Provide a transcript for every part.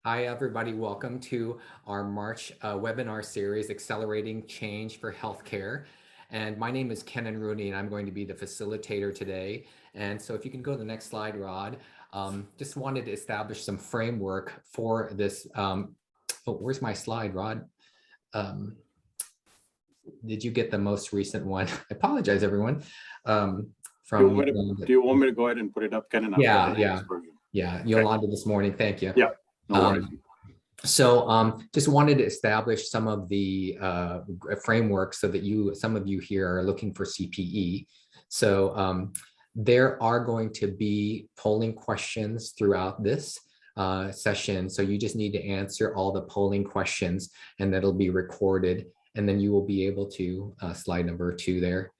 Hi, everybody. Welcome to our March webinar series, Accelerating Change for Healthcare. And my name is Kenan Rooney, and I'm going to be the facilitator today. And so if you can go to the next slide, Rod, just wanted to establish some framework for this. Oh, where's my slide, Rod? Did you get the most recent one? I apologize, everyone. Do you want me to go ahead and put it up, Kenan? Yeah, Yolanda this morning. Thank you. Yeah, no worries. Just wanted to establish some of the frameworks so that some of you here are looking for CPE. So there are going to be polling questions throughout this session. So you just need to answer all the polling questions, and that'll be recorded. And then you will be able to, slide number 2 there.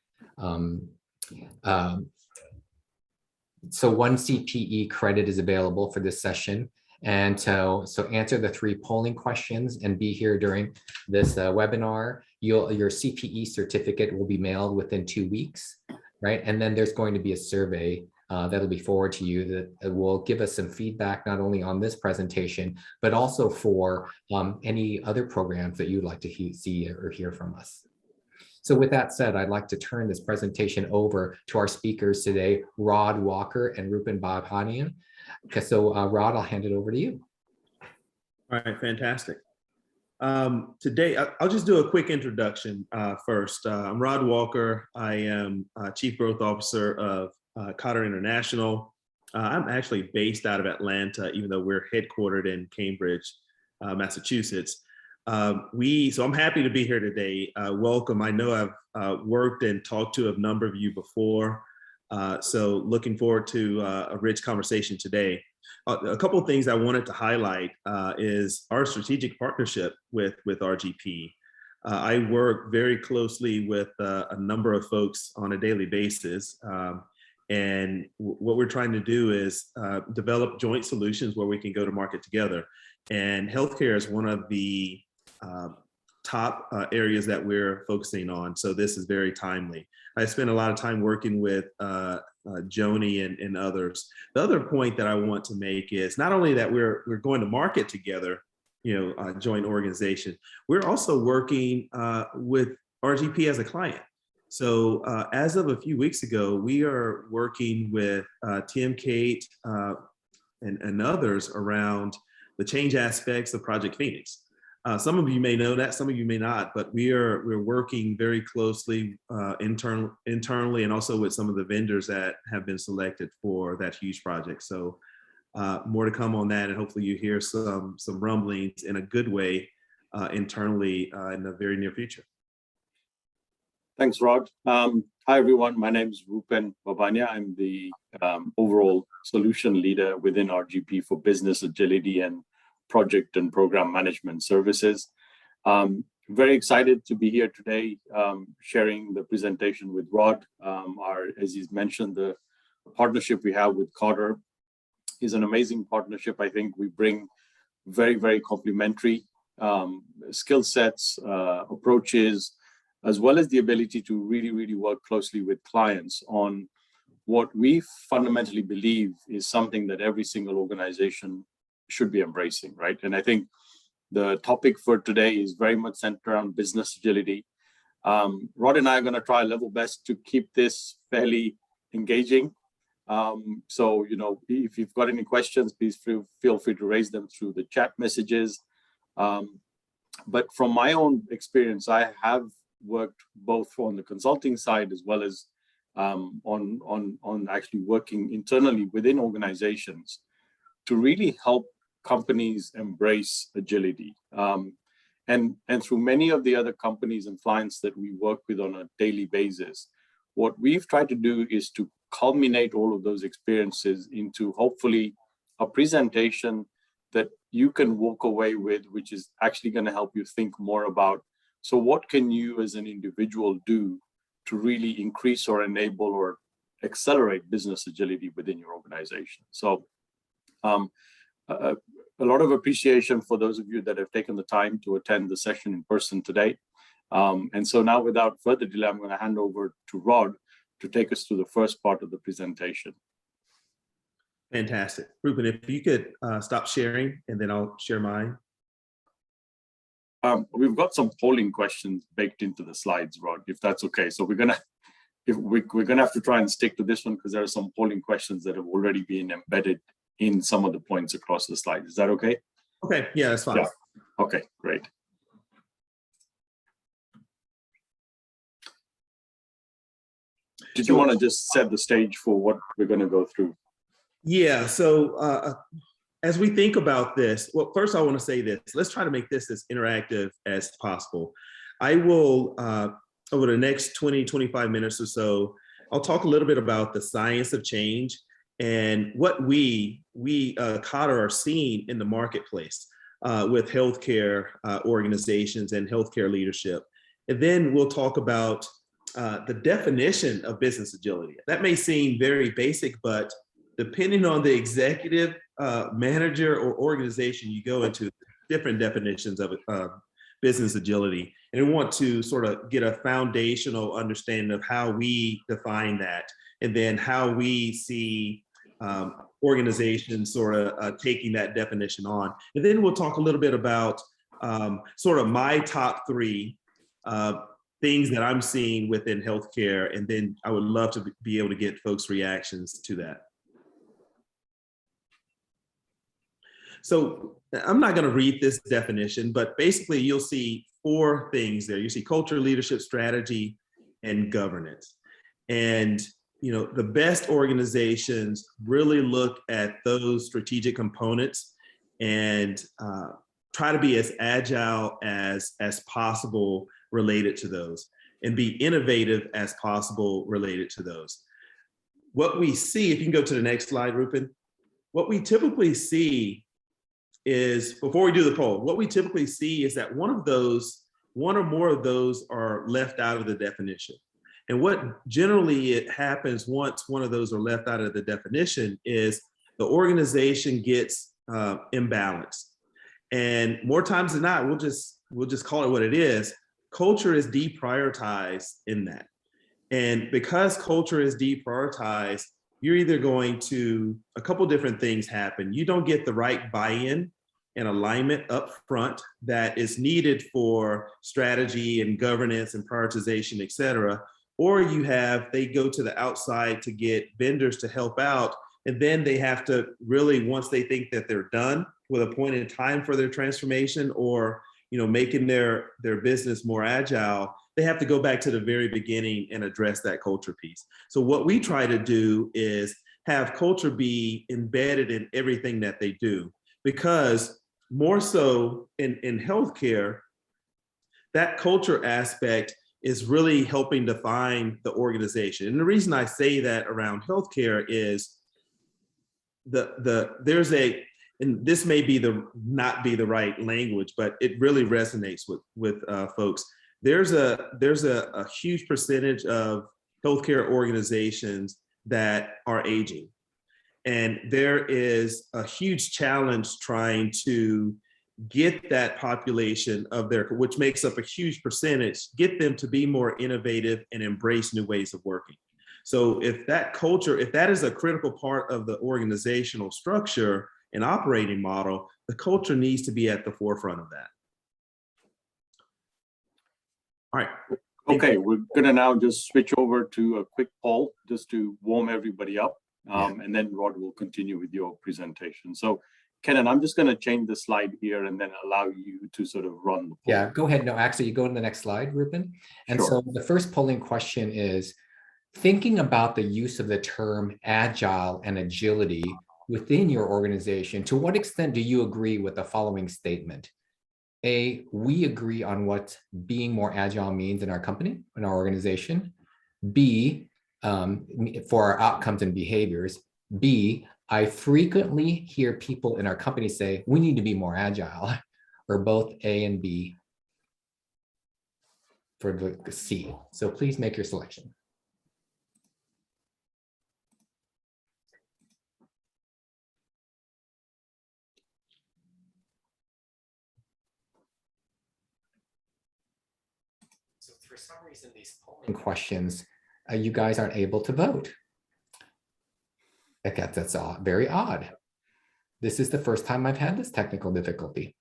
So 1 CPE credit is available for this session. And so answer the 3 polling questions and be here during this webinar. Your CPE certificate will be mailed within 2 weeks, right? And then there's going to be a survey that'll be forwarded to you that will give us some feedback, not only on this presentation, but also for any other programs that you'd like to see or hear from us. So with that said, I'd like to turn this presentation over to our speakers today, Rod Walker and Rupen Babhania. Okay, so Rod, I'll hand it over to you. All right, fantastic. Today, I'll just do a quick introduction first. I'm Rod Walker. I am Chief Growth Officer of Kotter International. I'm actually based out of Atlanta, even though we're headquartered in Cambridge, Massachusetts. So I'm happy to be here today. Welcome. I know I've worked and talked to a number of you before. So looking forward to a rich conversation today. A couple of things I wanted to highlight is our strategic partnership with RGP. I work very closely with a number of folks on a daily basis. And what we're trying to do is develop joint solutions where we can go to market together. And healthcare is one of the top areas that we're focusing on. So this is very timely. I spent a lot of time working with Joni and others. The other point that I want to make is not only that we're going to market together, joint organization, we're also working with RGP as a client. So as of a few weeks ago, we are working with Tim, Kate, and others around the change aspects of Project Phoenix. Some of you may know that, some of you may not, but we're working very closely internally and also with some of the vendors that have been selected for that huge project. So more to come on that, and hopefully you hear some rumblings in a good way internally in the very near future. Thanks, Rod. Hi, everyone. My name is Rupen Babhania. I'm the overall solution leader within RGP for business agility and project and program management services. Very excited to be here today, sharing the presentation with Rod. As he's mentioned, the partnership we have with Kotter is an amazing partnership. I think we bring very, very complementary skill sets, approaches, as well as the ability to really, really work closely with clients on what we fundamentally believe is something that every single organization should be embracing, right? And I think the topic for today is very much centered around business agility. Rod and I are going to try level best to keep this fairly engaging. So, if you've got any questions, please feel free to raise them through the chat messages. But from my own experience, I have worked both on the consulting side as well as on actually working internally within organizations to really help companies embrace agility. And through many of the other companies and clients that we work with on a daily basis, what we've tried to do is to culminate all of those experiences into hopefully a presentation that you can walk away with, which is actually going to help you think more about, so what can you as an individual do to really increase or enable or accelerate business agility within your organization? So a lot of appreciation for those of you that have taken the time to attend the session in person today. And so now, without further delay, I'm going to hand over to Rod to take us through the first part of the presentation. Fantastic. Rupen, if you could stop sharing and then I'll share mine. We've got some polling questions baked into the slides, Rod, if that's okay. So we're gonna have to try and stick to this one because there are some polling questions that have already been embedded in some of the points across the slide. Is that okay? Okay, yeah, that's fine. Yeah. Okay, great. Did you want to just set the stage for what we're going to go through? Yeah, so as we think about this, well, first I want to say this. Let's try to make this as interactive as possible. I will, over the next 20, 25 minutes or so, I'll talk a little bit about the science of change and what we Kotter are seeing in the marketplace with healthcare organizations and healthcare leadership. And then we'll talk about the definition of business agility. That may seem very basic, but depending on the executive, manager, or organization you go into, different definitions of business agility. And we want to sort of get a foundational understanding of how we define that, and then how we see organizations sort of taking that definition on. And then we'll talk a little bit about sort of my top three things that I'm seeing within healthcare. And then I would love to be able to get folks' reactions to that. So I'm not going to read this definition, but basically you'll see four things there. You see culture, leadership, strategy, and governance. And you know, the best organizations really look at those strategic components and try to be as agile as possible related to those, and be innovative as possible related to those. What we see, if you can go to the next slide, Rupen, what we typically see is, before we do the poll, what we typically see is that one or more of those are left out of the definition. And what generally it happens once one of those are left out of the definition is the organization gets imbalanced. And more times than not, we'll just call it what it is. Culture is deprioritized in that. And because culture is deprioritized, you're either going to, a couple different things happen. You don't get the right buy-in and alignment up front that is needed for strategy and governance and prioritization, et cetera. Or they go to the outside to get vendors to help out. And then they have to really, once they think that they're done with a point in time for their transformation, or making their business more agile, they have to go back to the very beginning and address that culture piece. So what we try to do is have culture be embedded in everything that they do, because more so in healthcare, that culture aspect is really helping define the organization. And the reason I say that around healthcare is and this may not be the right language, but it really resonates with folks. There's a huge percentage of healthcare organizations that are aging. And there is a huge challenge trying to get that population which makes up a huge percentage, get them to be more innovative and embrace new ways of working. So if that is a critical part of the organizational structure and operating model, the culture needs to be at the forefront of that. All right. Okay, we're gonna now just switch over to a quick poll just to warm everybody up. And then Rod will continue with your presentation. So Kenan, I'm just gonna change the slide here and then allow you to sort of run the poll. Yeah, go ahead. No, actually, you go to the next slide, Rupen. And Sure. So the first polling question is, thinking about the use of the term agile and agility within your organization, to what extent do you agree with the following statement? A, we agree on what being more agile means in our company, in our organization. B, for our outcomes and behaviors. B, I frequently hear people in our company say, we need to be more agile, or both A and B for the C. So please make your selection. So for some reason, these polling questions, you guys aren't able to vote. That's very odd. This is the first time I've had this technical difficulty.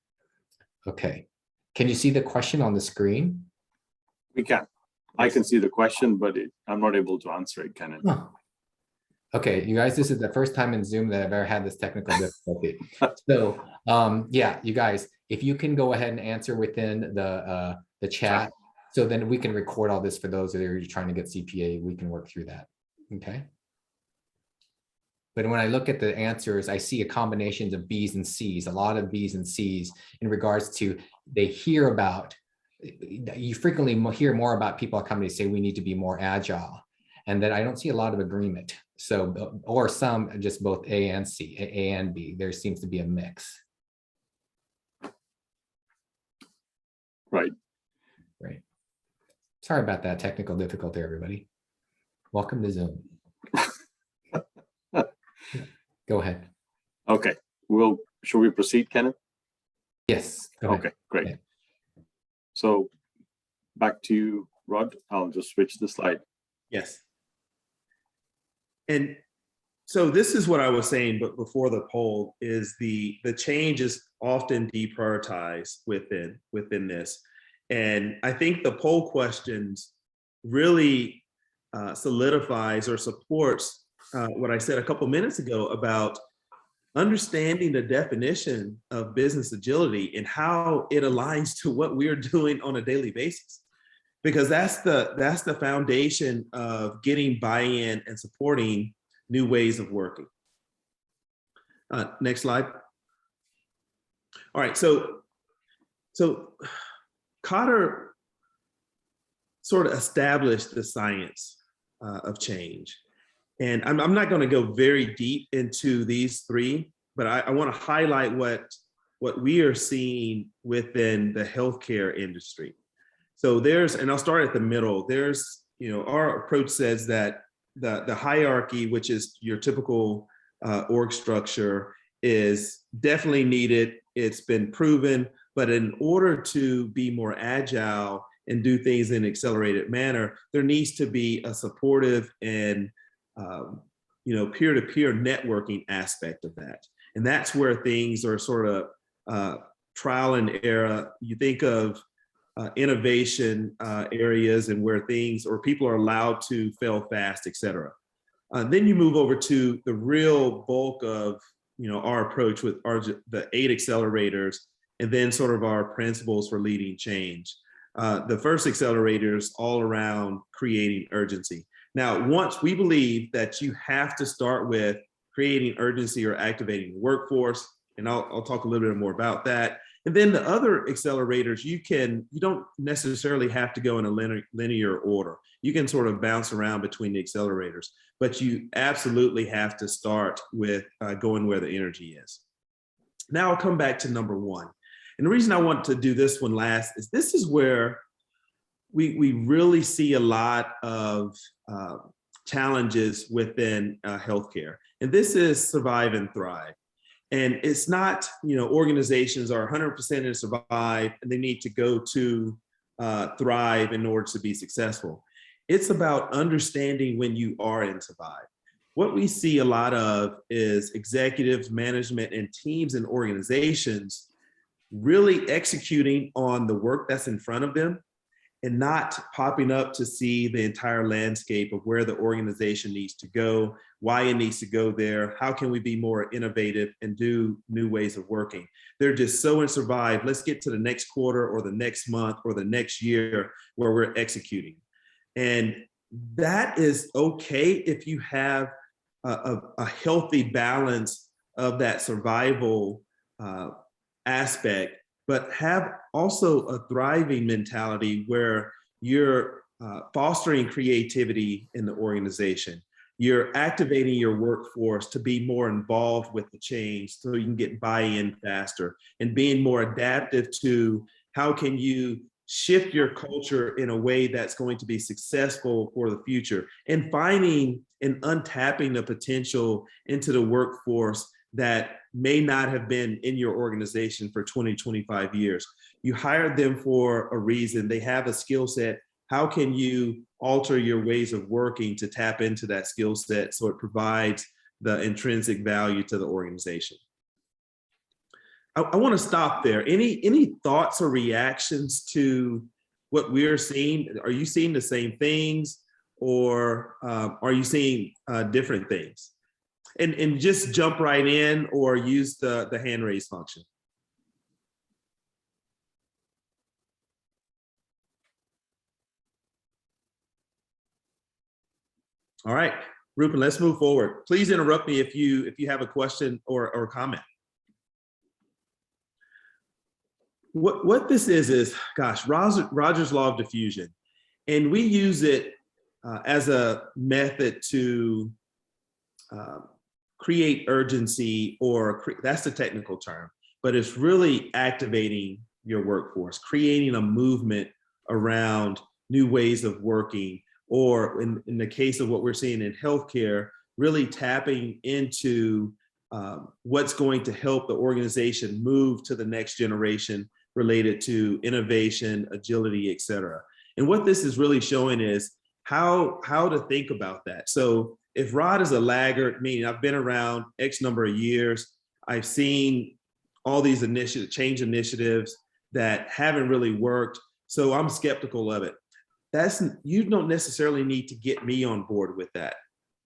Okay. Can you see the question on the screen? We can. I can see the question, but I'm not able to answer it, Kenan. Oh. Okay, you guys, this is the first time in Zoom that I've ever had this technical difficulty. So, yeah, you guys, if you can go ahead and answer within the chat, so then we can record all this for those that are trying to get CPA. We can work through that. Okay. But when I look at the answers, I see a combination of B's and C's, a lot of B's and C's in regards to they hear about, you frequently hear more about people at companies say we need to be more agile, and that I don't see a lot of agreement. So, or some just both A and C, A and B, there seems to be a mix. Right. Right. Sorry about that technical difficulty, everybody. Welcome to Zoom. Go ahead. Okay. Should we proceed, Kenneth? Yes. Go ahead. Okay, great. Yeah. So back to you, Rod. I'll just switch the slide. Yes. And so this is what I was saying, but before the poll is the change is often deprioritized within this. And I think the poll questions really solidifies or supports what I said a couple minutes ago about understanding the definition of business agility and how it aligns to what we're doing on a daily basis. Because that's the foundation of getting buy-in and supporting new ways of working. Next slide. All right, so Kotter sort of established the science of change. And I'm not going to go very deep into these three, but I want to highlight what we are seeing within the healthcare industry. So and I'll start at the middle. Our approach says that the hierarchy, which is your typical org structure, is definitely needed. It's been proven, but in order to be more agile and do things in an accelerated manner, there needs to be a supportive and peer-to-peer networking aspect of that. And that's where things are sort of trial and error. You think of innovation areas and where things or people are allowed to fail fast, et cetera. Then you move over to the real bulk of our approach with the 8 accelerators, and then sort of our principles for leading change. The first accelerators all around creating urgency. Now, once we believe that you have to start with creating urgency or activating the workforce, and I'll talk a little bit more about that. And then the other accelerators, you don't necessarily have to go in a linear order. You can sort of bounce around between the accelerators, but you absolutely have to start with going where the energy is. Now I'll come back to number 1. And the reason I want to do this one last is this is where we really see a lot of challenges within healthcare. And this is survive and thrive. And it's not, organizations are 100% in survive and they need to go to thrive in order to be successful. It's about understanding when you are in survive. What we see a lot of is executives, management, and teams and organizations really executing on the work that's in front of them and not popping up to see the entire landscape of where the organization needs to go, why it needs to go there, how can we be more innovative and do new ways of working. They're just so in survive, let's get to the next quarter or the next month or the next year where we're executing. And that is okay if you have a healthy balance of that survival aspect, but have also a thriving mentality where you're fostering creativity in the organization. You're activating your workforce to be more involved with the change so you can get buy-in faster, and being more adaptive to how can you shift your culture in a way that's going to be successful for the future, and finding and untapping the potential into the workforce that may not have been in your organization for 20, 25 years. You hired them for a reason. They have a skill set. How can you alter your ways of working to tap into that skill set so it provides the intrinsic value to the organization. I want to stop there. Any thoughts or reactions to what we're seeing? Are you seeing the same things, or are you seeing different things? And just jump right in or use the hand raise function. All right, Rupen, let's move forward. Please interrupt me if you have a question or comment. What this is, gosh, Rogers' law of diffusion. And we use it as a method to create urgency, or that's the technical term, but it's really activating your workforce, creating a movement around new ways of working, or in the case of what we're seeing in healthcare, really tapping into what's going to help the organization move to the next generation related to innovation, agility, et cetera. And what this is really showing is how to think about that. So if Rod is a laggard, meaning I've been around X number of years, I've seen all these change initiatives that haven't really worked, so I'm skeptical of it. You don't necessarily need to get me on board with that,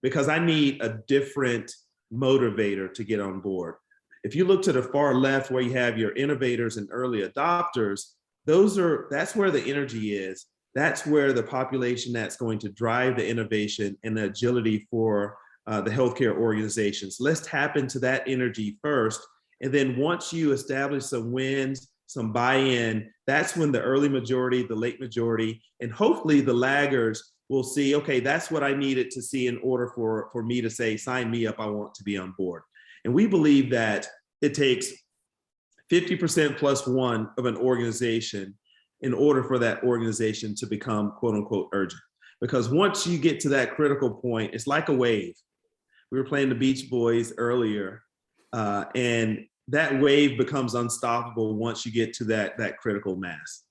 because I need a different motivator to get on board. If you look to the far left where you have your innovators and early adopters, that's where the energy is. That's where the population that's going to drive the innovation and the agility for the healthcare organizations. Let's tap into that energy first. And then once you establish some wins, some buy-in, that's when the early majority, the late majority, and hopefully the laggers will see, okay, that's what I needed to see in order for me to say, sign me up, I want to be on board. And we believe that it takes 50% plus one of an organization in order for that organization to become quote unquote urgent. Because once you get to that critical point, it's like a wave. We were playing the Beach Boys earlier, and that wave becomes unstoppable once you get to that critical mass.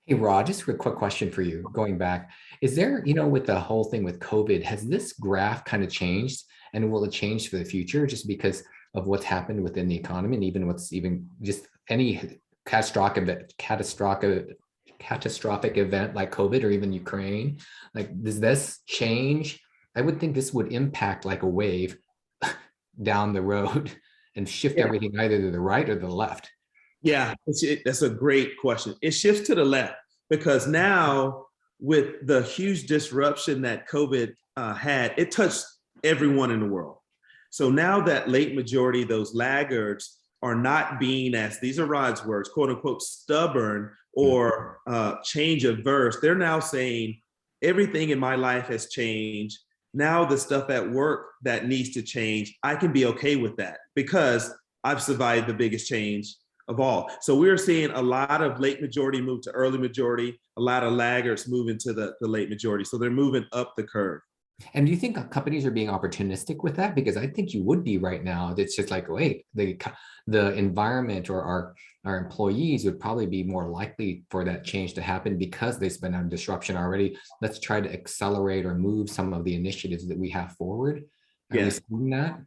Hey, Rod, just a quick question for you, going back. Is there, with the whole thing with COVID, has this graph kind of changed, and will it change for the future just because of what's happened within the economy, and even just any catastrophic event like COVID or even Ukraine? Like, does this change? I would think this would impact like a wave down the road and shift everything either to the right or the left. Yeah, that's a great question. It shifts to the left because now with the huge disruption that COVID had, it touched everyone in the world. So now that late majority, those laggards are not being, as these are Rod's words, quote unquote, stubborn or change averse. They're now saying everything in my life has changed. Now the stuff at work that needs to change, I can be okay with that because I've survived the biggest change of all. So we're seeing a lot of late majority move to early majority, a lot of laggards move into the late majority. So they're moving up the curve. And do you think companies are being opportunistic with that? Because I think you would be right now. It's just like, wait, the environment or our employees would probably be more likely for that change to happen because they've been on disruption already. Let's try to accelerate or move some of the initiatives that we have forward. Are we seeing that?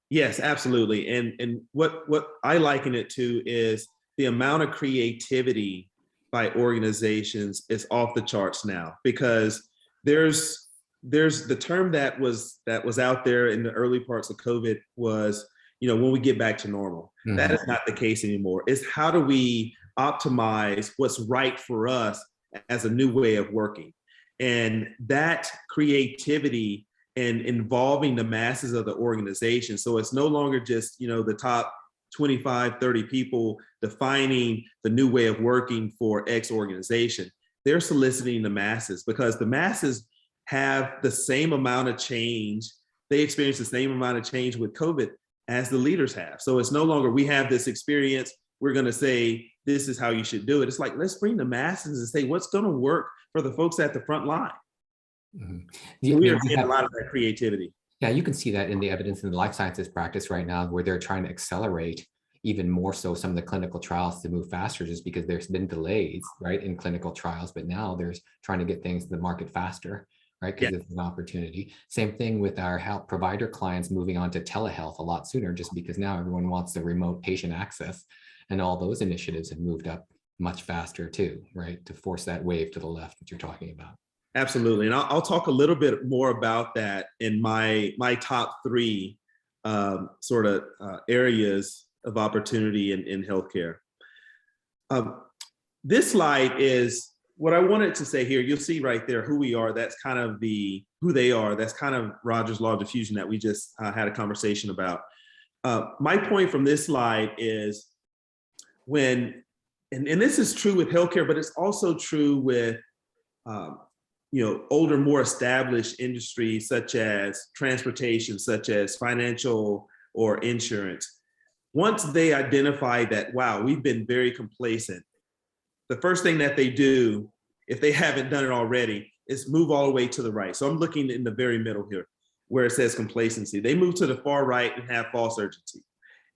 Yes, absolutely. And what I liken it to is the amount of creativity by organizations is off the charts now, because there's the term that was out there in the early parts of COVID was, when we get back to normal. Mm-hmm. That is not the case anymore. It's how do we optimize what's right for us as a new way of working? And that creativity and involving the masses of the organization. So it's no longer just, the top 25, 30 people defining the new way of working for X organization. They're soliciting the masses because the masses have the same amount of change. They experience the same amount of change with COVID as the leaders have. So it's no longer, we have this experience, we're going to say, this is how you should do it. It's like, let's bring the masses and say, what's going to work for the folks at the front line? Mm-hmm. So we are seeing a lot of that creativity. Yeah, you can see that in the evidence in the life sciences practice right now, where they're trying to accelerate even more so some of the clinical trials to move faster, just because there's been delays, right, in clinical trials, but now there's trying to get things to the market faster. right? Because it's an opportunity. Same thing with our health provider clients moving on to telehealth a lot sooner, just because now everyone wants the remote patient access, and all those initiatives have moved up much faster too, right? To force that wave to the left that you're talking about. Absolutely. And I'll talk a little bit more about that in my top three areas of opportunity in healthcare. This slide is what I wanted to say here. You'll see right there who we are. That's kind of who they are. That's kind of Rogers' Law of Diffusion that we just had a conversation about. My point from this slide is and this is true with healthcare, but it's also true with older, more established industries such as transportation, such as financial or insurance. Once they identify that, wow, we've been very complacent, the first thing that they do, if they haven't done it already, is move all the way to the right. So I'm looking in the very middle here where it says complacency. They move to the far right and have false urgency.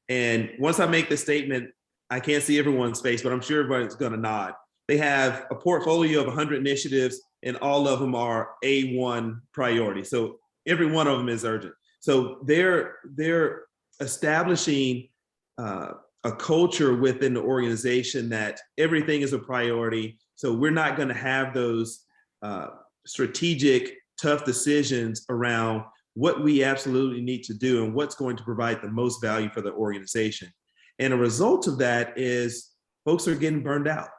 And once I make this statement, I can't see everyone's face, but I'm sure everyone's gonna nod. They have a portfolio of 100 initiatives and all of them are A1 priority. So every one of them is urgent. So they're establishing a culture within the organization that everything is a priority. So we're not going to have those strategic, tough decisions around what we absolutely need to do and what's going to provide the most value for the organization. And a result of that is folks are getting burned out.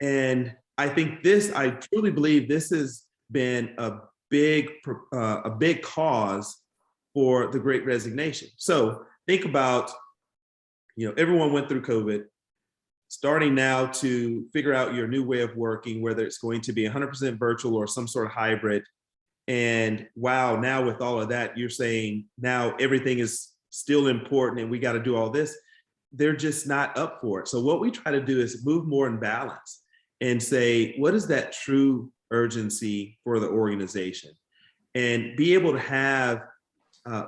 And I think I truly believe this has been a big cause for the Great Resignation. So think about, everyone went through COVID, starting now to figure out your new way of working, whether it's going to be 100% virtual or some sort of hybrid. And wow, now with all of that, you're saying now everything is still important and we got to do all this. They're just not up for it. So what we try to do is move more in balance and say, what is that true urgency for the organization? And be able to have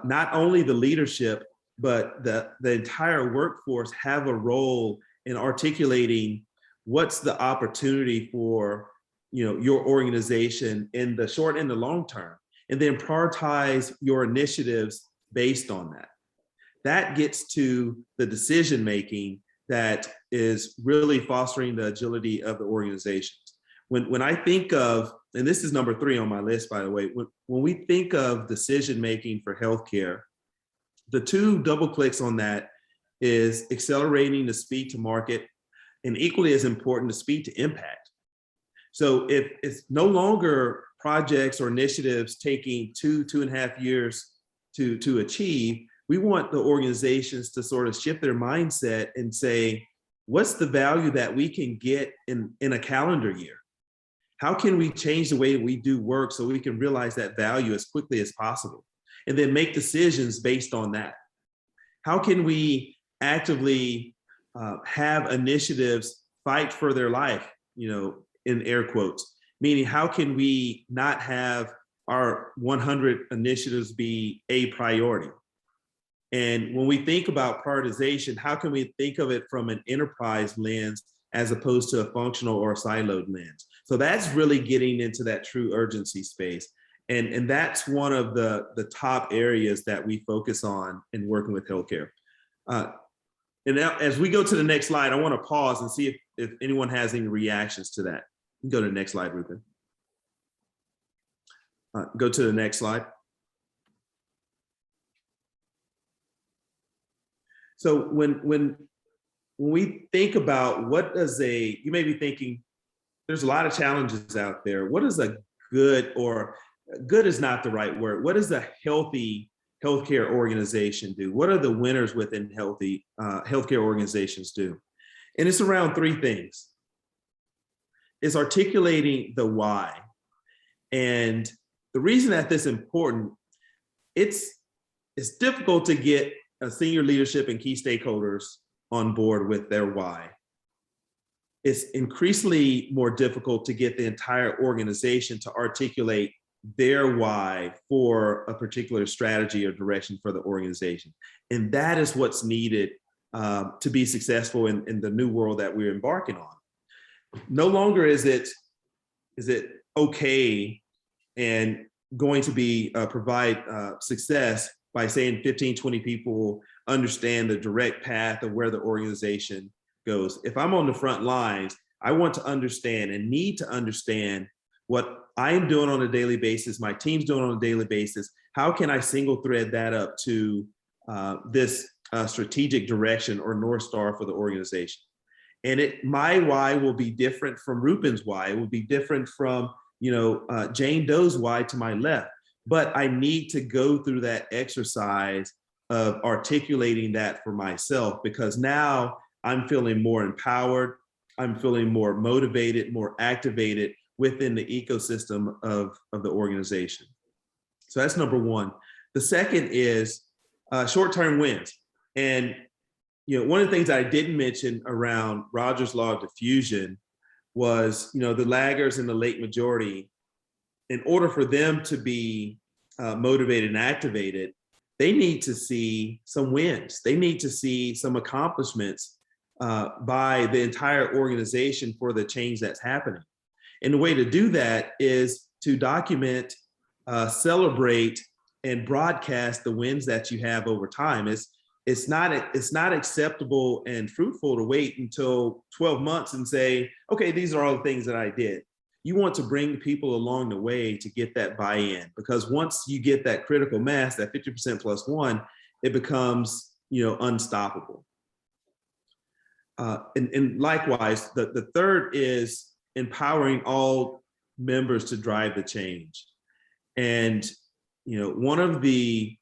not only the leadership, but the entire workforce have a role in articulating what's the opportunity for your organization in the short and the long term, and then prioritize your initiatives based on that. That gets to the decision making that is really fostering the agility of the organizations. When I think of, and this is number 3 on my list, by the way, when we think of decision making for healthcare, the 2 double clicks on that is accelerating the speed to market, and equally as important, the speed to impact. So if it's no longer projects or initiatives taking 2.5 years to achieve, we want the organizations to sort of shift their mindset and say, what's the value that we can get in a calendar year? How can we change the way we do work so we can realize that value as quickly as possible? And then make decisions based on that. How can we actively have initiatives fight for their life, in air quotes, meaning how can we not have our 100 initiatives be a priority? And when we think about prioritization, how can we think of it from an enterprise lens as opposed to a functional or a siloed lens? So that's really getting into that true urgency space. And that's one of the top areas that we focus on in working with healthcare. And now, as we go to the next slide, I want to pause and see if anyone has any reactions to that. You can go to the next slide, Rupen. Go to the next slide. So when we think about you may be thinking, there's a lot of challenges out there. What is a good, or good is not the right word, what does a healthy healthcare organization do? What are the winners within healthy healthcare organizations do? And it's around 3 things. It's articulating the why. And the reason that this is important, it's difficult to get senior leadership and key stakeholders on board with their why. It's increasingly more difficult to get the entire organization to articulate their why for a particular strategy or direction for the organization. And that is what's needed to be successful in the new world that we're embarking on. No longer is it okay and going to be provide success by saying 15, 20 people understand the direct path of where the organization goes. If I'm on the front lines, I want to understand and need to understand what I'm doing on a daily basis, my team's doing on a daily basis. How can I single thread that up to this strategic direction or North Star for the organization? And my why will be different from Rupen's why. It will be different from Jane Doe's why to my left. But I need to go through that exercise of articulating that for myself, because now I'm feeling more empowered. I'm feeling more motivated, more activated within the ecosystem of the organization. So that's number one. The second is short-term wins. And one of the things I didn't mention around Roger's Law of Diffusion was, the laggers and the late majority, in order for them to be motivated and activated, they need to see some wins. They need to see some accomplishments by the entire organization for the change that's happening. And the way to do that is to document, celebrate, and broadcast the wins that you have over time. It's not acceptable and fruitful to wait until 12 months and say, okay, these are all the things that I did. You want to bring people along the way to get that buy-in, because once you get that critical mass, that 50% plus one, it becomes unstoppable. And likewise, the third is empowering all members to drive the change. And one of the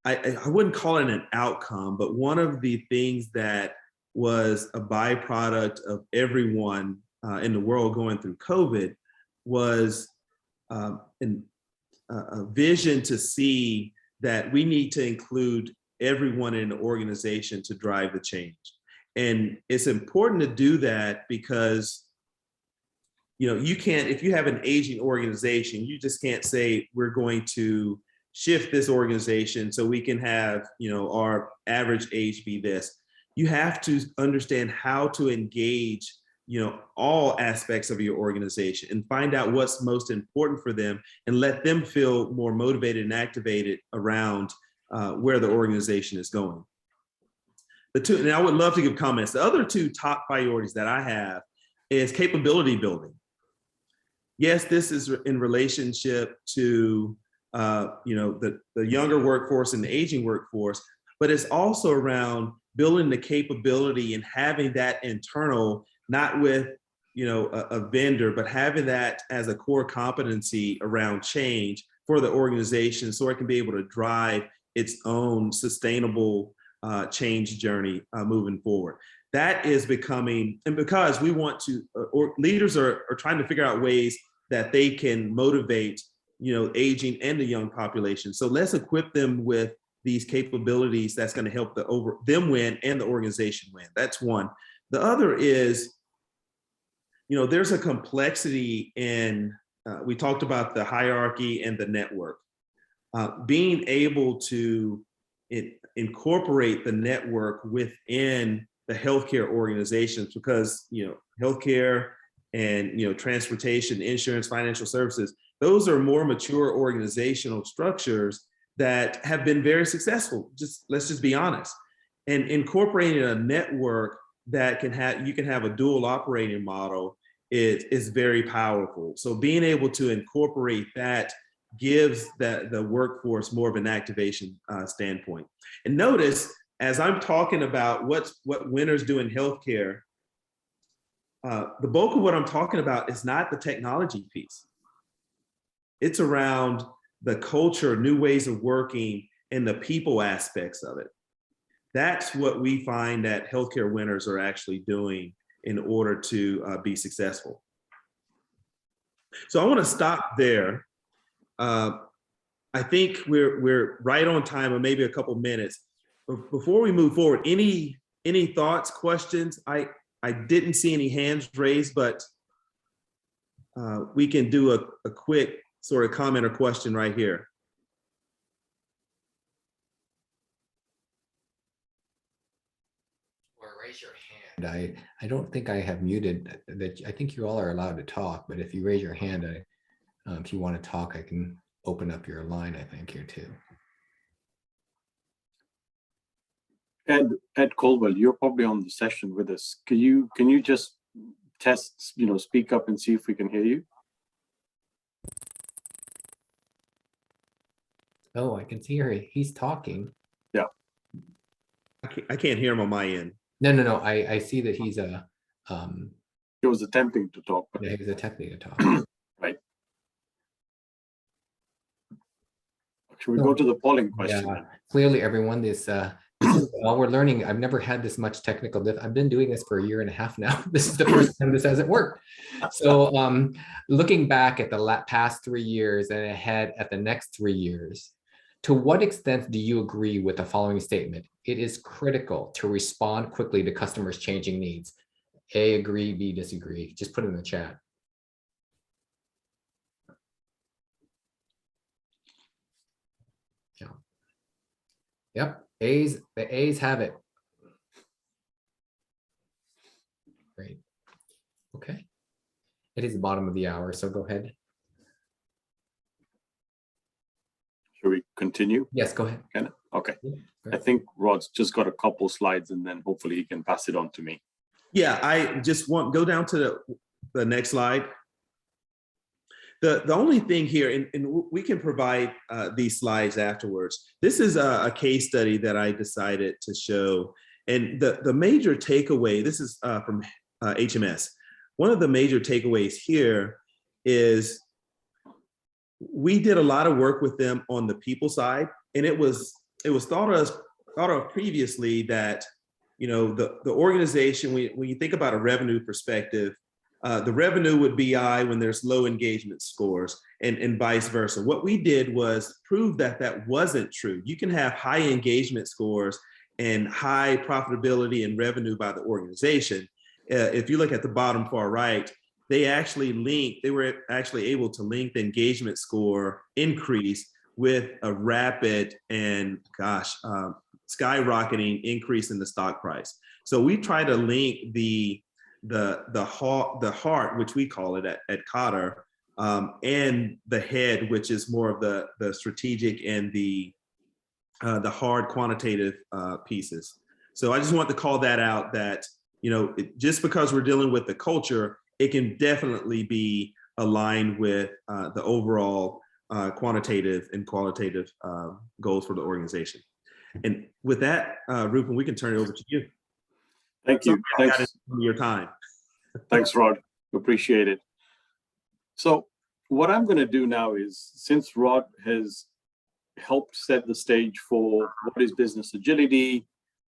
I wouldn't call it an outcome, but one of the things that was a byproduct of everyone in the world going through COVID was a vision to see that we need to include everyone in the organization to drive the change. And it's important to do that because you can't, if you have an aging organization, you just can't say we're going to shift this organization so we can have our average age be this. You have to understand how to engage all aspects of your organization and find out what's most important for them and let them feel more motivated and activated around where the organization is going. And I would love to give comments. The other two top priorities that I have is capability building. Yes, this is in relationship to the younger workforce and the aging workforce, but it's also around building the capability and having that internal, not with a vendor, but having that as a core competency around change for the organization, so it can be able to drive its own sustainable change journey moving forward. That is becoming, and because we want to, or leaders are trying to figure out ways that they can motivate aging and the young population. So let's equip them with these capabilities that's going to help them win and the organization win. That's one. The other is, there's a complexity in, we talked about the hierarchy and the network. Being able to incorporate the network within the healthcare organizations, because healthcare and transportation, insurance, financial services, those are more mature organizational structures that have been very successful. Let's just be honest. And incorporating a network that you can have a dual operating model is very powerful. So being able to incorporate that gives the workforce more of an activation standpoint. And notice, as I'm talking about what winners do in healthcare, the bulk of what I'm talking about is not the technology piece. It's around the culture, new ways of working, and the people aspects of it. That's what we find that healthcare winners are actually doing in order to be successful. So I want to stop there. I think we're right on time, or maybe a couple minutes. Before we move forward, any thoughts, questions? I didn't see any hands raised, but we can do a quick sort of comment or question right here. or raise your hand. I don't think I have muted that. I think you all are allowed to talk, but if you raise your hand, if you want to talk, I can open up your line, I think, here too. Ed Colwell, you're probably on the session with us. Can you just test, speak up and see if we can hear you? Oh, I can see her. He's talking. Yeah. I can't hear him on my end. No. I see that he's He was attempting to talk, but yeah, he was attempting to talk. right. Should we go to the polling question? Yeah, clearly everyone, this is all we're learning. I've never had this much technical I've been doing this for a year and a half now. This is the first time this hasn't worked. So looking back at the past 3 years and ahead at the next 3 years, to what extent do you agree with the following statement? It is critical to respond quickly to customers' changing needs. A, agree, B, disagree. Just put it in the chat. Yeah. Yep, the A's have it. Great. Okay. It is the bottom of the hour, so go ahead. Should we continue? Yes, go ahead. Okay. Yeah, I think Rod's just got a couple slides and then hopefully he can pass it on to me. Yeah, I just go down to the next slide. The only thing here, and we can provide these slides afterwards. This is a case study that I decided to show. And the major takeaway, this is from HMS. One of the major takeaways here is we did a lot of work with them on the people side. And it was thought of previously that, the organization, when you think about a revenue perspective, the revenue would be high when there's low engagement scores and vice versa. What we did was prove that wasn't true. You can have high engagement scores and high profitability and revenue by the organization. If you look at the bottom far right, they were actually able to link the engagement score increase with a rapid and skyrocketing increase in the stock price. So we try to link the heart, which we call it at Kotter, and the head, which is more of the strategic and the hard quantitative pieces. So I just want to call that out that, just because we're dealing with the culture, it can definitely be aligned with the overall quantitative and qualitative goals for the organization. And with that, Rupen, we can turn it over to you. Thank you. Thanks for your time. Thanks, Rod. Appreciate it. So what I'm going to do now is, since Rod has helped set the stage for what is business agility,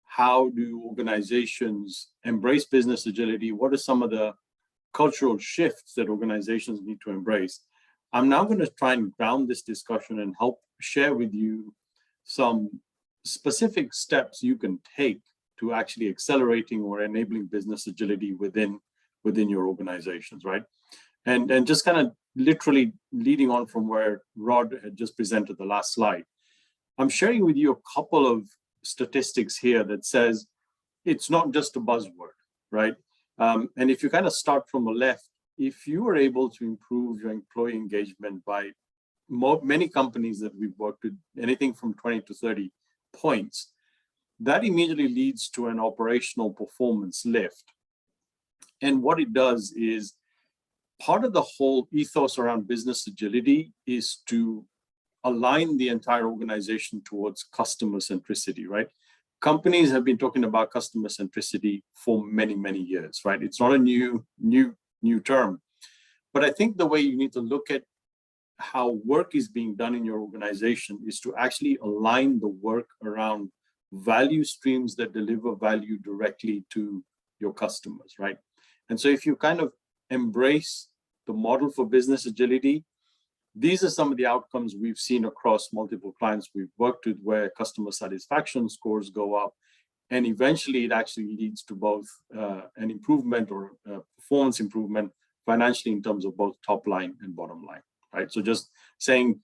how do organizations embrace business agility, what are some of the cultural shifts that organizations need to embrace, I'm now going to try and ground this discussion and help share with you some specific steps you can take to actually accelerating or enabling business agility within your organizations, right? And just kind of literally leading on from where Rod had just presented the last slide, I'm sharing with you a couple of statistics here that says it's not just a buzzword, right? And if you kind of start from the left, if you are able to improve your employee engagement by many companies that we've worked with, anything from 20 to 30 points, that immediately leads to an operational performance lift. And what it does is, part of the whole ethos around business agility is to align the entire organization towards customer centricity, right? Companies have been talking about customer centricity for many, many years, right? It's not a new term. But I think the way you need to look at how work is being done in your organization is to actually align the work around value streams that deliver value directly to your customers, right? And so if you kind of embrace the model for business agility, these are some of the outcomes we've seen across multiple clients we've worked with, where customer satisfaction scores go up, and eventually it actually leads to both an improvement or performance improvement financially in terms of both top line and bottom line, right? So just saying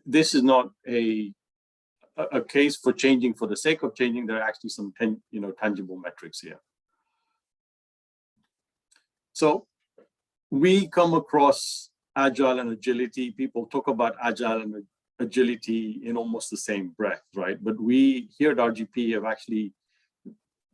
this is not a case for changing for the sake of changing. There are actually some tangible metrics here, So we come across Agile and agility. People talk about Agile and agility in almost the same breath, right? But we here at RGP have actually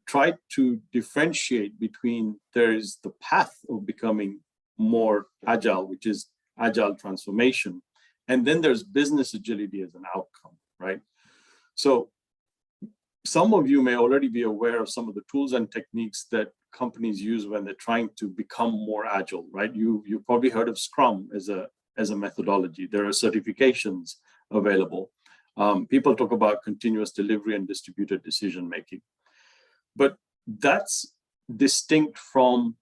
tried to differentiate between there is the path of becoming more agile, which is agile transformation, and then there's business agility as an outcome, right? So some of you may already be aware of some of the tools and techniques that companies use when they're trying to become more agile, right? You've probably heard of Scrum as a methodology. There are certifications available. People talk about continuous delivery and distributed decision making. But that's distinct from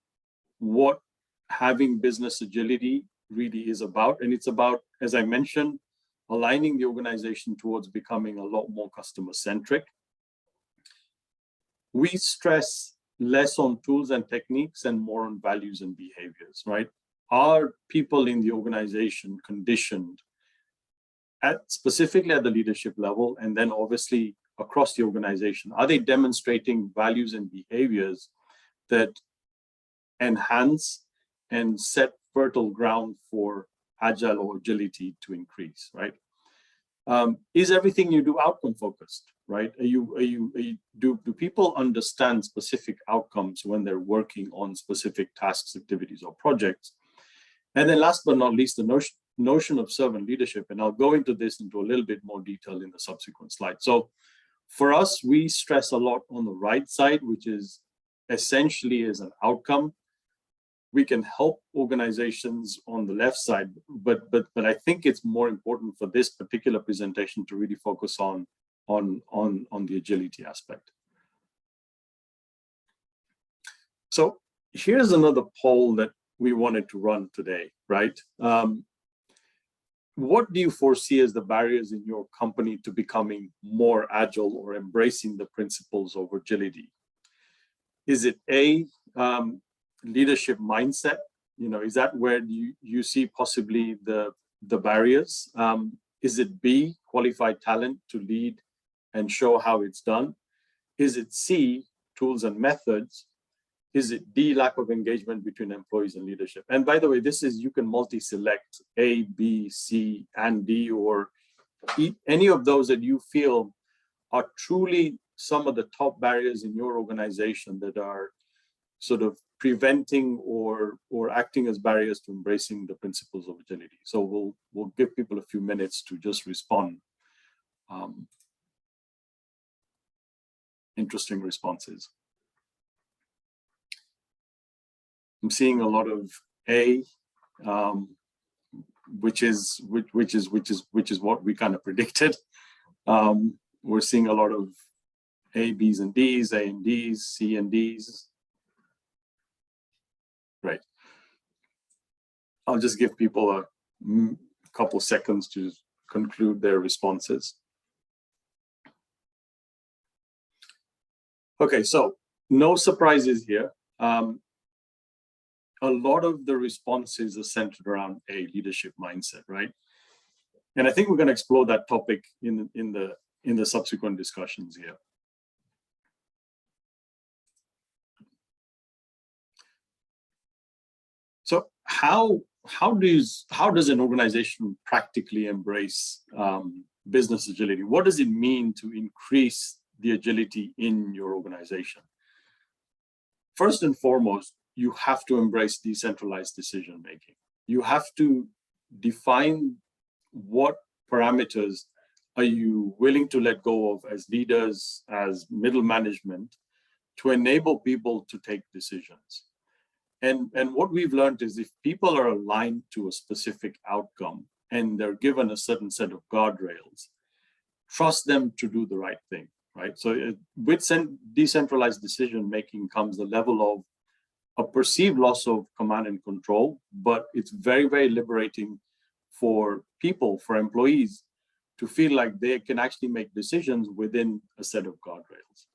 what having business agility really is about. And it's about, as I mentioned, aligning the organization towards becoming a lot more customer-centric. We stress less on tools and techniques and more on values and behaviors, right? Are people in the organization conditioned specifically at the leadership level, and then obviously across the organization? Are they demonstrating values and behaviors that enhance and set fertile ground for agile or agility to increase, right? Is everything you do outcome focused, right? Do people understand specific outcomes when they're working on specific tasks, activities, or projects? And then last but not least, the notion of servant leadership, and I'll go into this into a little bit more detail in the subsequent slide. So for us, we stress a lot on the right side, which is essentially as an outcome. We can help organizations on the left side, but I think it's more important for this particular presentation to really focus on the agility aspect. So here's another poll that we wanted to run today, right? What do you foresee as the barriers in your company to becoming more agile or embracing the principles of agility? Is it A, leadership mindset? You know, is that where you see possibly the barriers? Is it B, qualified talent to lead and show how it's done? Is it C, tools and methods? Is it D, lack of engagement between employees and leadership? And by the way, this is, you can multi-select A, B, C, and D, or any of those that you feel are truly some of the top barriers in your organization that are sort of preventing or acting as barriers to embracing the principles of agility. So we'll give people a few minutes to just respond. Interesting responses. I'm seeing a lot of A, which is what we kind of predicted. We're seeing a lot of A, B's and D's, A and D's, C and D's. Right. I'll just give people a couple seconds to conclude their responses. Okay, so no surprises here. A lot of the responses are centered around a leadership mindset, right? And I think we're going to explore that topic in the subsequent discussions here. So how does an organization practically embrace business agility? What does it mean to increase the agility in your organization? First and foremost, you have to embrace decentralized decision making. You have to define what parameters are you willing to let go of as leaders, as middle management, to enable people to take decisions. And what we've learned is if people are aligned to a specific outcome and they're given a certain set of guardrails, trust them to do the right thing, right? So with decentralized decision making comes the level of a perceived loss of command and control, but it's very, very liberating for people, for employees, to feel like they can actually make decisions within a set of guardrails.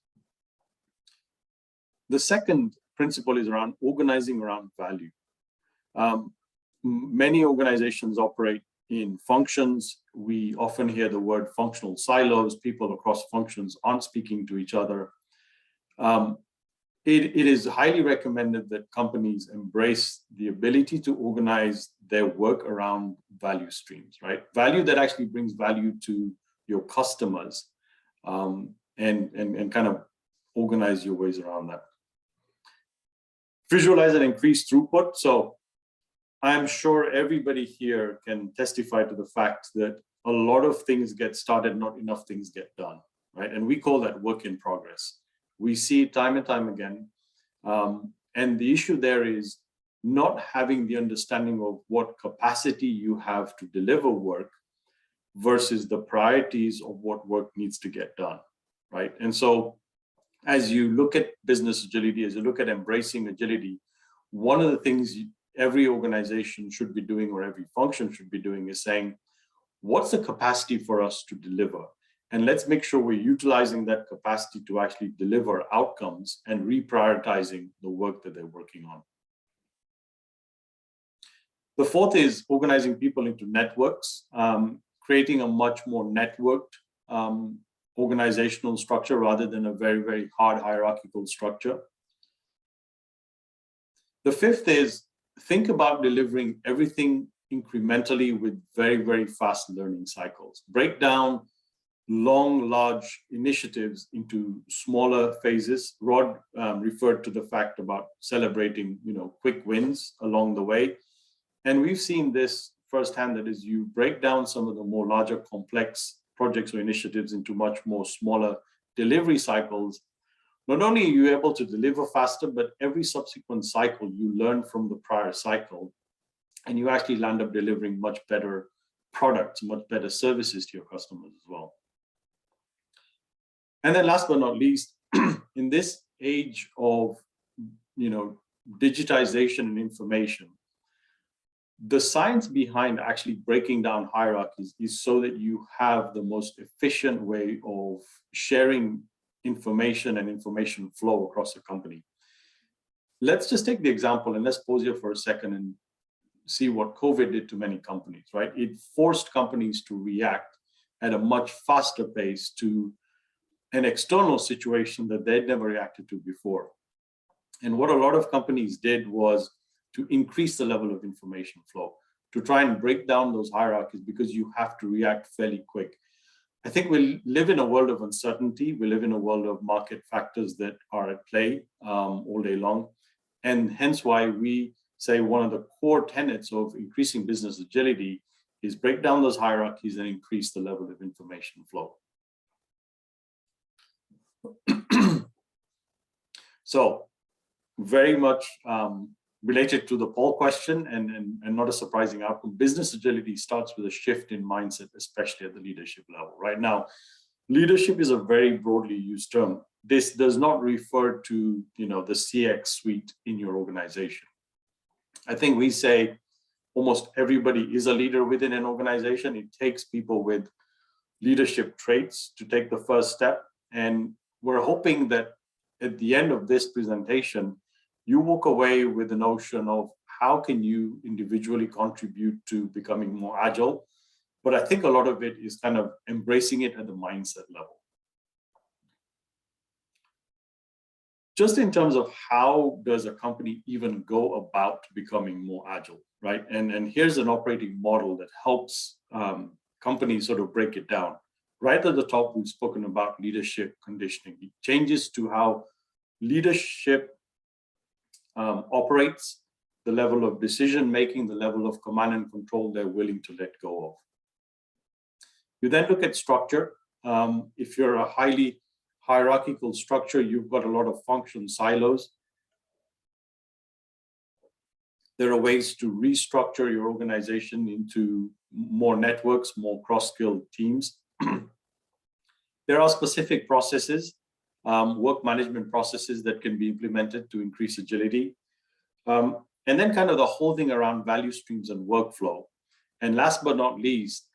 The second principle is around organizing around value. Many organizations operate in functions. We often hear the word functional silos. People across functions aren't speaking to each other. it is highly recommended that companies embrace the ability to organize their work around value streams, right? Value that actually brings value to your customers, and kind of organize your ways around that. Visualize and increase throughput. So I'm sure everybody here can testify to the fact that a lot of things get started, not enough things get done, right? And we call that work in progress. We see it time and time again. And the issue there is not having the understanding of what capacity you have to deliver work versus the priorities of what work needs to get done, right? And so as you look at business agility, as you look at embracing agility, one of the things every organization should be doing, or every function should be doing, is saying, what's the capacity for us to deliver? And let's make sure we're utilizing that capacity to actually deliver outcomes and reprioritizing the work that they're working on. The fourth is organizing people into networks, creating a much more networked organizational structure rather than a very, very hard hierarchical structure. The fifth is think about delivering everything incrementally with very, very fast learning cycles. Break down long, large initiatives into smaller phases. Rod referred to the fact about celebrating, quick wins along the way. And we've seen this firsthand, that as you break down some of the more larger complex projects or initiatives into much more smaller delivery cycles, not only are you able to deliver faster, but every subsequent cycle you learn from the prior cycle, and you actually land up delivering much better products, much better services to your customers as well. And then last but not least, in this age of digitization and information, the science behind actually breaking down hierarchies is so that you have the most efficient way of sharing information and information flow across a company. Let's just take the example, and let's pause here for a second and see what COVID did to many companies, right? It forced companies to react at a much faster pace to an external situation that they'd never reacted to before. And what a lot of companies did was to increase the level of information flow, to try and break down those hierarchies, because you have to react fairly quick. I think we live in a world of uncertainty. We live in a world of market factors that are at play all day long. And hence why we say one of the core tenets of increasing business agility is break down those hierarchies and increase the level of information flow. So very much related to the poll question, and not a surprising outcome, business agility starts with a shift in mindset, especially at the leadership level. Right now, leadership is a very broadly used term. This does not refer to the CX suite in your organization. I think we say almost everybody is a leader within an organization. It takes people with leadership traits to take the first step. And we're hoping that at the end of this presentation, you walk away with the notion of how can you individually contribute to becoming more agile. But I think a lot of it is kind of embracing it at the mindset level. Just in terms of how does a company even go about becoming more agile, right? And here's an operating model that helps companies sort of break it down. Right at the top, we've spoken about leadership conditioning. It changes to how leadership operates, the level of decision-making, the level of command and control they're willing to let go of. You then look at structure. If you're a highly hierarchical structure, you've got a lot of function silos. There are ways to restructure your organization into more networks, more cross-skilled teams. There are specific processes, work management processes that can be implemented to increase agility. And then kind of the whole thing around value streams and workflow. And last but not least,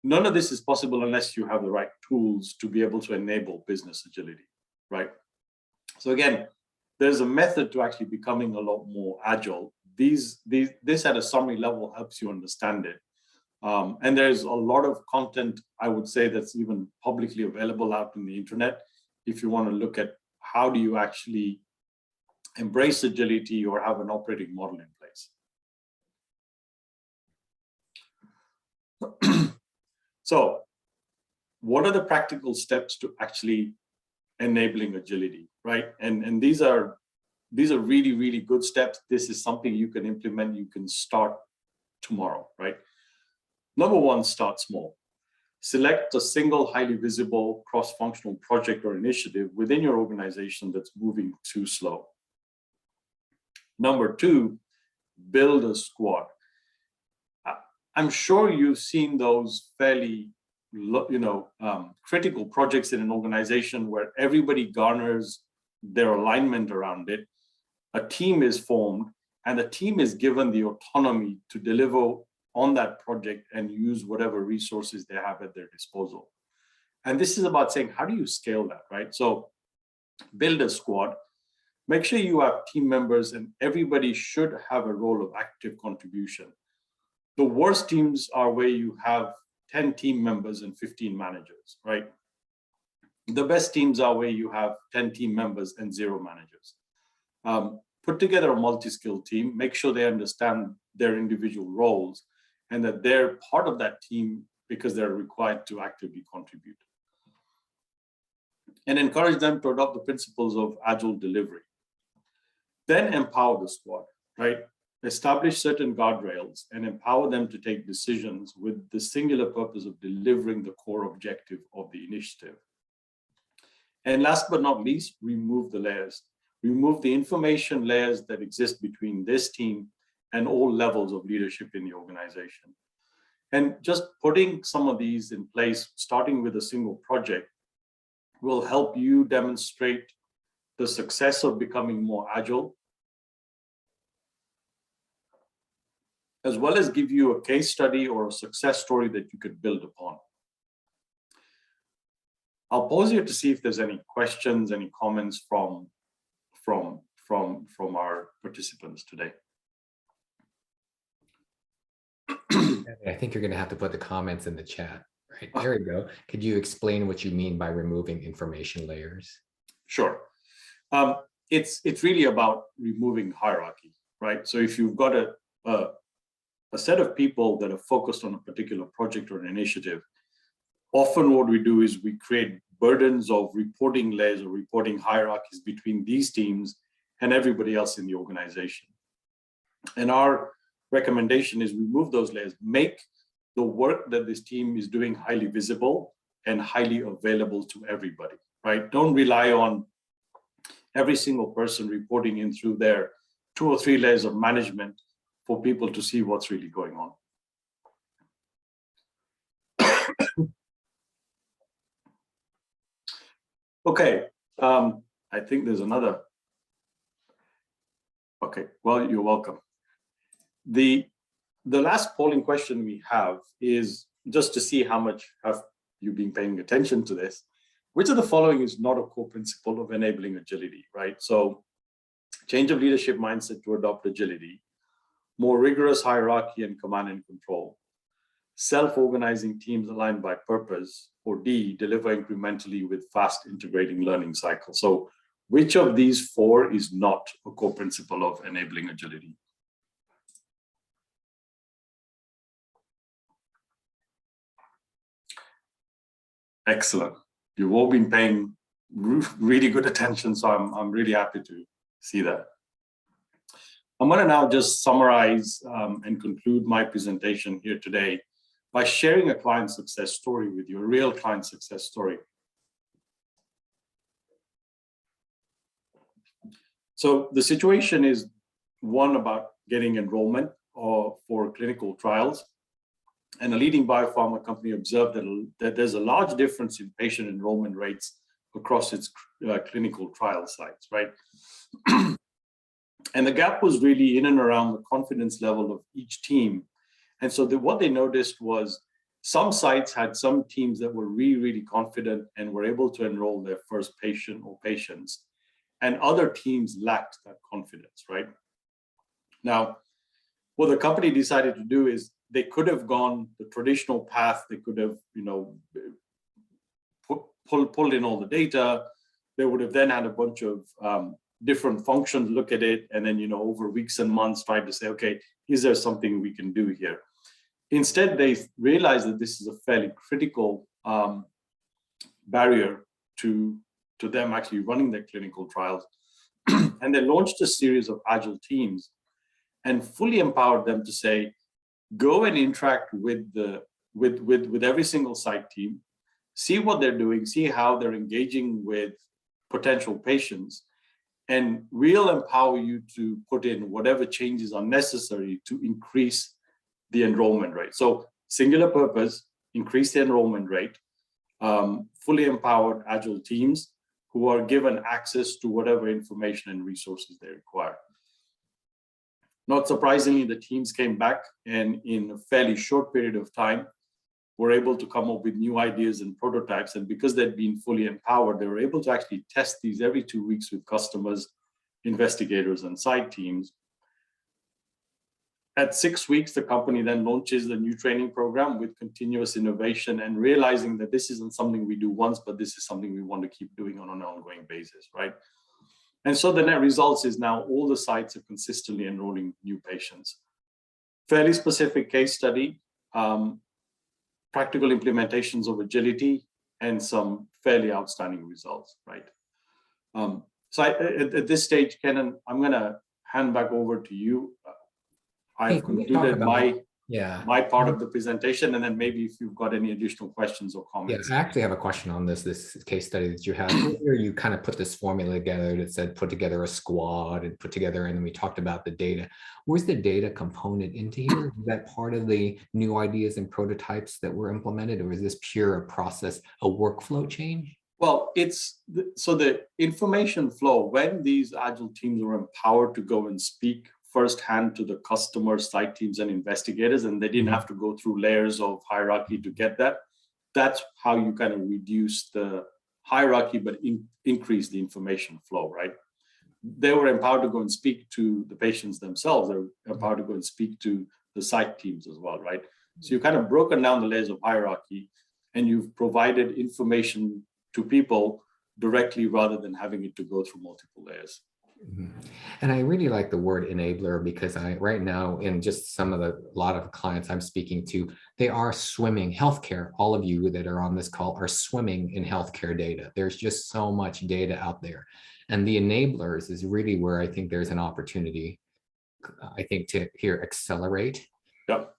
none of this is possible unless you have the right tools to be able to enable business agility, right? So again, there's a method to actually becoming a lot more agile. This at a summary level helps you understand it. And there's a lot of content, I would say, that's even publicly available out in the internet if you want to look at how do you actually embrace agility or have an operating model in place. So what are the practical steps to actually enabling agility, right? And these are really, really good steps. This is something you can implement. You can start tomorrow, right? Number one, start small. Select a single highly visible cross-functional project or initiative within your organization that's moving too slow. Number two, build a squad. I'm sure you've seen those fairly, critical projects in an organization where everybody garners their alignment around it. A team is formed, and the team is given the autonomy to deliver on that project and use whatever resources they have at their disposal. And this is about saying, how do you scale that, right? So build a squad, make sure you have team members, and everybody should have a role of active contribution. The worst teams are where you have 10 team members and 15 managers, right? The best teams are where you have 10 team members and 0 managers. Put together a multi-skilled team, make sure they understand their individual roles and that they're part of that team because they're required to actively contribute. And encourage them to adopt the principles of agile delivery. Then empower the squad, right? Establish certain guardrails and empower them to take decisions with the singular purpose of delivering the core objective of the initiative. And last but not least, remove the layers. Remove the information layers that exist between this team and all levels of leadership in the organization. And just putting some of these in place, starting with a single project, will help you demonstrate the success of becoming more agile, as well as give you a case study or a success story that you could build upon. I'll pause here to see if there's any questions, any comments from our participants today. I think you're going to have to put the comments in the chat. Right, there we go. Could you explain what you mean by removing information layers? Sure. It's really about removing hierarchy, right? So if you've got a set of people that are focused on a particular project or an initiative, often what we do is we create burdens of reporting layers or reporting hierarchies between these teams and everybody else in the organization. And our recommendation is remove those layers, make the work that this team is doing highly visible and highly available to everybody, right? Don't rely on every single person reporting in through their 2 or 3 layers of management for people to see what's really going on. Okay, I think there's another. Okay, well, you're welcome. The last polling question we have is just to see how much have you been paying attention to this. Which of the following is not a core principle of enabling agility, right? So change of leadership mindset to adopt agility, more rigorous hierarchy and command and control, self-organizing teams aligned by purpose, or D, deliver incrementally with fast integrating learning cycles. So which of these 4 is not a core principle of enabling agility? Excellent. You've all been paying really good attention, so I'm really happy to see that. I'm going to now just summarize and conclude my presentation here today by sharing a client success story with you, a real client success story. So the situation is one about getting enrollment for clinical trials. And a leading biopharma company observed that there's a large difference in patient enrollment rates across its clinical trial sites, right? And the gap was really in and around the confidence level of each team. And so what they noticed was some sites had some teams that were really, really confident and were able to enroll their first patient or patients, and other teams lacked that confidence, right? Now, what the company decided to do is they could have gone the traditional path. They could have, pulled in all the data, they would have then had a bunch of different functions look at it, and then, over weeks and months try to say, okay, is there something we can do here? Instead, they realized that this is a fairly critical barrier to them actually running their clinical trials. And they launched a series of Agile teams and fully empowered them to say, go and interact with every single site team, see what they're doing, see how they're engaging with potential patients, and we'll empower you to put in whatever changes are necessary to increase the enrollment rate. So singular purpose, increase the enrollment rate, fully empowered Agile teams who are given access to whatever information and resources they require. Not surprisingly, the teams came back and in a fairly short period of time were able to come up with new ideas and prototypes. And because they'd been fully empowered, they were able to actually test these every 2 weeks with customers, investigators, and site teams. At 6 weeks, the company then launches the new training program with continuous innovation and realizing that this isn't something we do once, but this is something we want to keep doing on an ongoing basis, right? And so the net results is now all the sites are consistently enrolling new patients. Fairly specific case study, practical implementations of agility, and some fairly outstanding results, right? So at this stage, Kenan, I'm going to hand back over to you. I've concluded my part of the presentation, and then maybe if you've got any additional questions or comments. Yeah, I actually have a question on this case study that you have. Earlier, you kind of put this formula together that said put together a squad and put together, and then we talked about the data. Where's the data component into here? Is that part of the new ideas and prototypes that were implemented, or is this pure a process, a workflow change? Well, so the information flow, when these Agile teams were empowered to go and speak firsthand to the customer, site teams, and investigators, and they didn't have to go through layers of hierarchy to get that. That's how you kind of reduce the hierarchy, but increase the information flow, right? They were empowered to go and speak to the patients themselves. They were empowered to go and speak to the site teams as well, right? So you've kind of broken down the layers of hierarchy, and you've provided information to people directly rather than having it to go through multiple layers. And I really like the word enabler, because right now in just a lot of clients I'm speaking to, they are swimming healthcare. All of you that are on this call are swimming in healthcare data. There's just so much data out there. And the enablers is really where I think there's an opportunity, I think, to here accelerate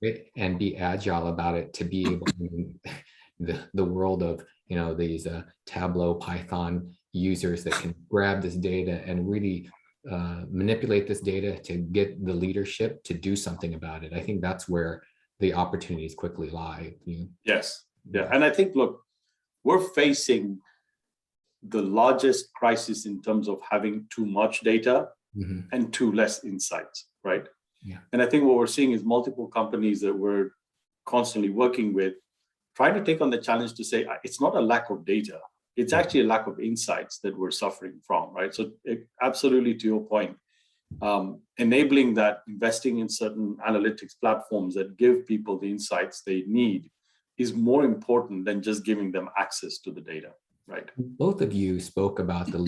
it and be agile about it, to be able in the world of, these Tableau, Python users that can grab this data and really manipulate this data to get the leadership to do something about it. I think that's where the opportunities quickly lie. Yes. Yeah. And I think, look, we're facing the largest crisis in terms of having too much data and too less insights, right? Yeah. And I think what we're seeing is multiple companies that we're constantly working with trying to take on the challenge to say, it's not a lack of data. It's actually a lack of insights that we're suffering from, right? So absolutely to your point, enabling that, investing in certain analytics platforms that give people the insights they need is more important than just giving them access to the data, right? Both of you spoke about the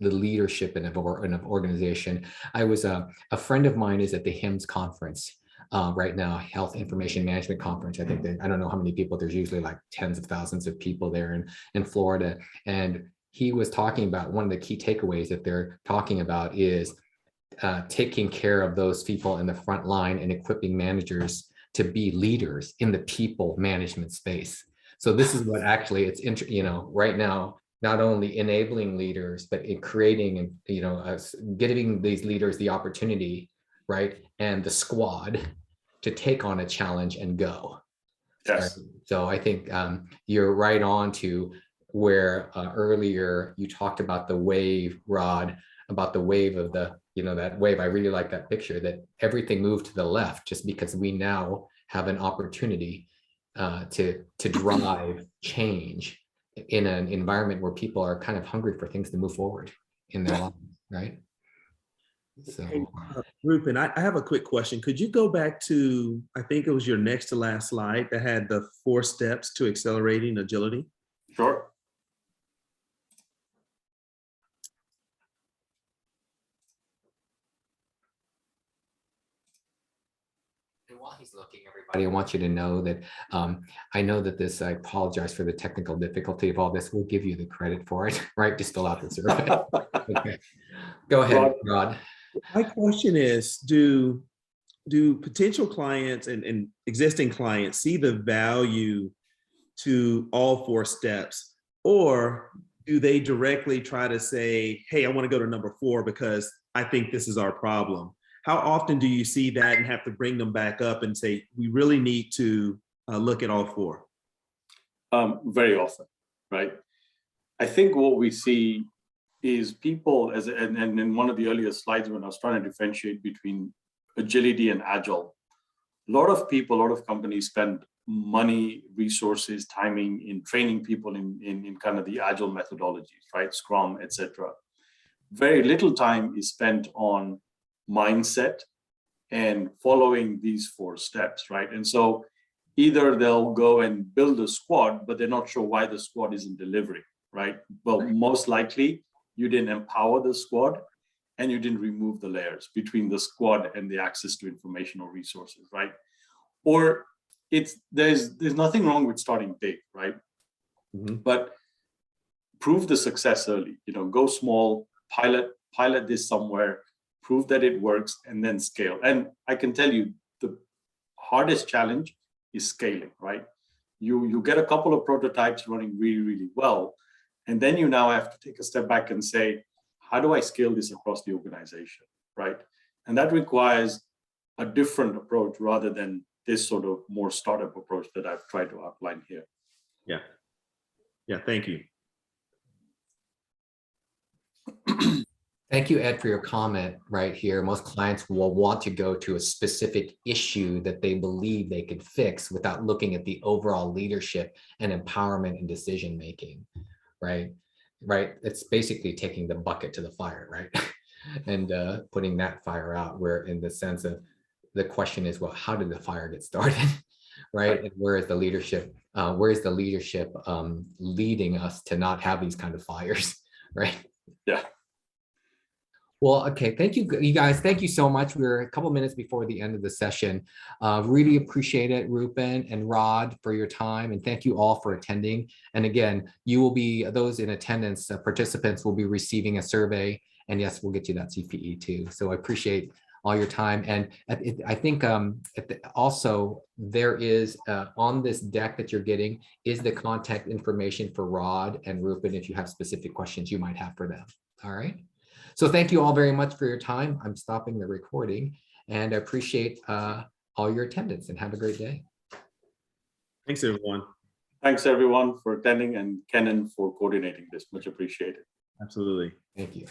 leadership in an organization. I was a friend of mine is at the HIMSS conference. Right now, Health Information Management Conference. I think I don't know how many people, there's usually like tens of thousands of people there in Florida. And he was talking about one of the key takeaways that they're talking about is taking care of those people in the front line and equipping managers to be leaders in the people management space. So this is what actually it's, right now, not only enabling leaders, but in creating and, giving these leaders the opportunity, right, and the squad to take on a challenge and go. Yes. Right? So I think you're right on to where earlier you talked about the wave, Rod, about the wave of that wave. I really like that picture that everything moved to the left just because we now have an opportunity to drive change in an environment where people are kind of hungry for things to move forward in their lives, right? So, Rupen, I have a quick question. Could you go back to, I think it was your next to last slide that had the 4 steps to accelerating agility? Sure. while he's looking, everybody, I want you to know that I know that this, I apologize for the technical difficulty of all this. We'll give you the credit for it, right? Just fill out the survey. Okay. Go ahead, Rod. My question is, do potential clients and existing clients see the value to all 4 steps, or do they directly try to say, hey, I want to go to number 4 because I think this is our problem? How often do you see that and have to bring them back up and say, we really need to look at all 4? Very often, right? I think what we see is people, and in one of the earlier slides when I was trying to differentiate between agility and agile, a lot of people, a lot of companies spend money, resources, timing in training people in kind of the agile methodologies, right? Scrum, etc. Very little time is spent on mindset and following these 4 steps, right? And so either they'll go and build a squad, but they're not sure why the squad isn't delivering, right? Well, most likely you didn't empower the squad and you didn't remove the layers between the squad and the access to information or resources, right? Or there's nothing wrong with starting big, right? Mm-hmm. But prove the success early, go small, pilot this somewhere, prove that it works, and then scale. And I can tell you the hardest challenge is scaling, right? You get a couple of prototypes running really, really well, and then you now have to take a step back and say, how do I scale this across the organization, right? And that requires a different approach rather than this sort of more startup approach that I've tried to outline here. Yeah, thank you. Thank you, Ed, for your comment right here. Most clients will want to go to a specific issue that they believe they could fix without looking at the overall leadership and empowerment and decision-making, right? It's basically taking the bucket to the fire, right? And putting that fire out, where in the sense of the question is, well, how did the fire get started, right? And where is the leadership? Leading us to not have these kind of fires, right? Yeah. Well, okay. Thank you, you guys. Thank you so much. We're a couple minutes before the end of the session. Really appreciate it, Rupen and Rod, for your time. And thank you all for attending. And again, you will be, those in attendance, participants will be receiving a survey. And yes, we'll get you that CPE too. So I appreciate all your time. And I think also there is on this deck that you're getting is the contact information for Rod and Rupen if you have specific questions you might have for them. All right. So thank you all very much for your time. I'm stopping the recording, and I appreciate all your attendance, and have a great day. Thanks, everyone. Thanks, everyone, for attending, and Kenan for coordinating this. Much appreciated. Absolutely. Thank you.